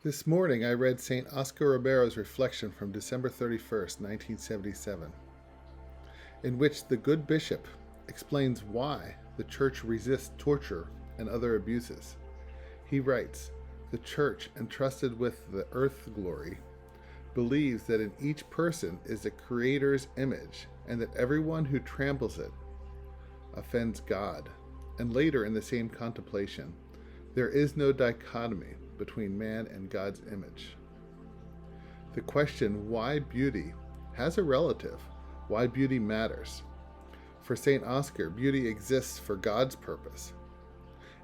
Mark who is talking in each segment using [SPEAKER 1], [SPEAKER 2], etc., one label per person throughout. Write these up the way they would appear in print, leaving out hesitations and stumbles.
[SPEAKER 1] This morning I read St. Oscar Romiero's reflection from December 31st, 1977, in which the good bishop explains why the church resists torture and other abuses. He writes, "The church, entrusted with the earth's glory, believes that in each person is the Creator's image and that everyone who tramples it offends God." And later in the same contemplation, there is no dichotomy between man and God's image. The question why beauty has a relative, why beauty matters. For St. Oscar, beauty exists for God's purpose.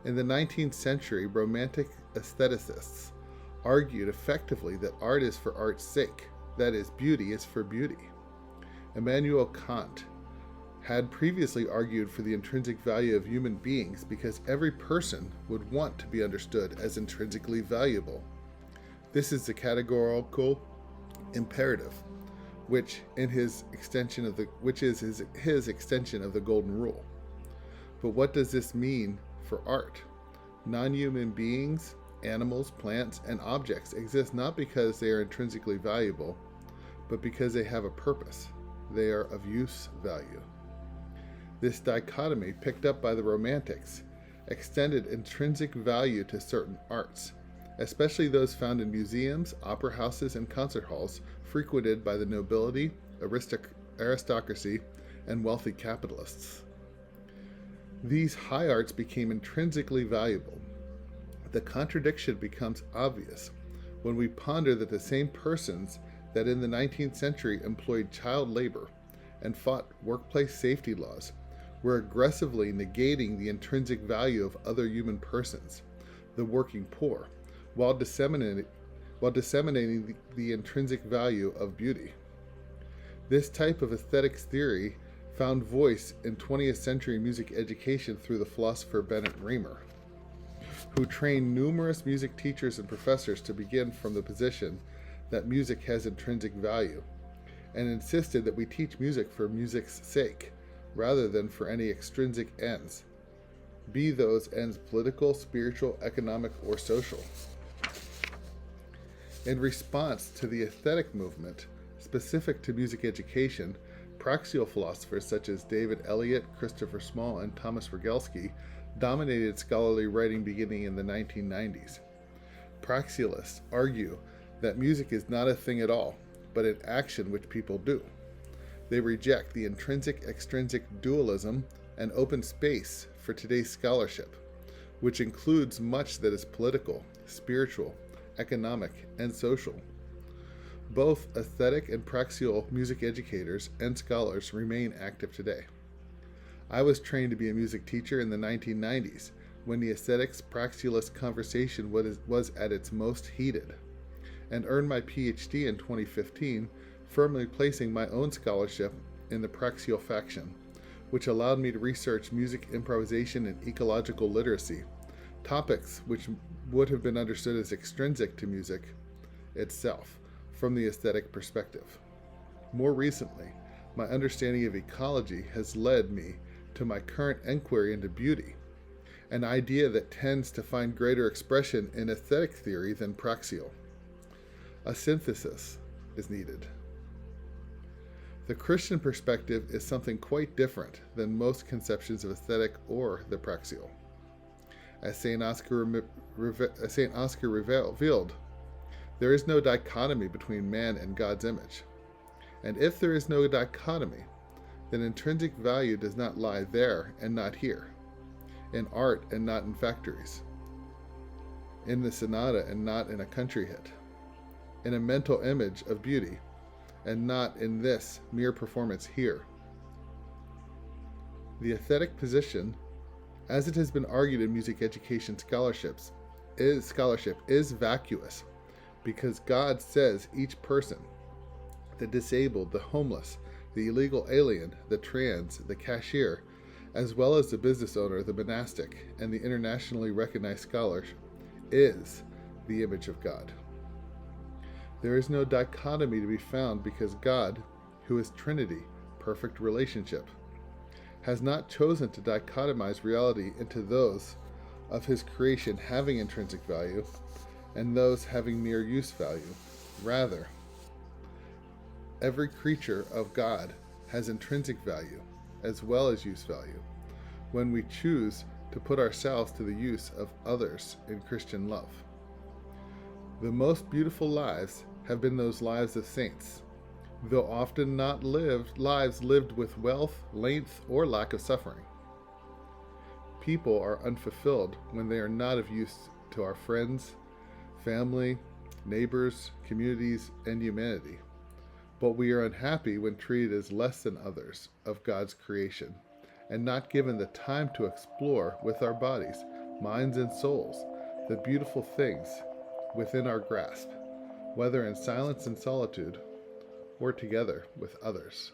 [SPEAKER 1] In the 19th century, Romantic aestheticists argued effectively that art is for art's sake, that is, beauty is for beauty. Immanuel Kant had previously argued for the intrinsic value of human beings because every person would want to be understood as intrinsically valuable. This is the categorical imperative, which is his extension of the golden rule. But what does this mean for art? Non-human beings, animals, plants, and objects exist not because they are intrinsically valuable, but because they have a purpose. They are of use value. This dichotomy, picked up by the Romantics, extended intrinsic value to certain arts, especially those found in museums, opera houses, and concert halls frequented by the nobility, aristocracy, and wealthy capitalists. These high arts became intrinsically valuable. The contradiction becomes obvious when we ponder that the same persons that in the 19th century employed child labor and fought workplace safety laws were aggressively negating the intrinsic value of other human persons, the working poor, while disseminating the intrinsic value of beauty. This type of aesthetics theory found voice in 20th century music education through the philosopher Bennett Reimer, who trained numerous music teachers and professors to begin from the position that music has intrinsic value, and insisted that we teach music for music's sake, rather than for any extrinsic ends, be those ends political, spiritual, economic, or social. In response to the aesthetic movement specific to music education, praxial philosophers such as David Eliot, Christopher Small, and Thomas Rogalski dominated scholarly writing beginning in the 1990s. Praxialists argue that music is not a thing at all, but an action which people do. They reject the intrinsic-extrinsic dualism and open space for today's scholarship, which includes much that is political, spiritual, economic, and social. Both aesthetic and praxial music educators and scholars remain active today. I was trained to be a music teacher in the 1990s, when the aesthetics-praxialist conversation was at its most heated, and earned my PhD in 2015, firmly placing my own scholarship in the praxial faction, which allowed me to research music improvisation and ecological literacy, topics which would have been understood as extrinsic to music itself from the aesthetic perspective. More recently, my understanding of ecology has led me to my current inquiry into beauty, an idea that tends to find greater expression in aesthetic theory than praxial. A synthesis is needed. The Christian perspective is something quite different than most conceptions of aesthetic or the praxial. As St. Oscar revealed, there is no dichotomy between man and God's image. And if there is no dichotomy, then intrinsic value does not lie there and not here, in art and not in factories, in the sonata and not in a country hit, in a mental image of beauty and not in this mere performance here. The aesthetic position, as it has been argued in music education scholarship, is vacuous, because God says each person, the disabled, the homeless, the illegal alien, the trans, the cashier, as well as the business owner, the monastic, and the internationally recognized scholar, is the image of God. There is no dichotomy to be found because God, who is Trinity, perfect relationship, has not chosen to dichotomize reality into those of his creation having intrinsic value and those having mere use value. Rather, every creature of God has intrinsic value as well as use value when we choose to put ourselves to the use of others in Christian love. The most beautiful lives have been those lives of saints, though often not lives lived with wealth, length, or lack of suffering. People are unfulfilled when they are not of use to our friends, family, neighbors, communities, and humanity. But we are unhappy when treated as less than others of God's creation, and not given the time to explore with our bodies, minds, and souls the beautiful things within our grasp, whether in silence and solitude or together with others.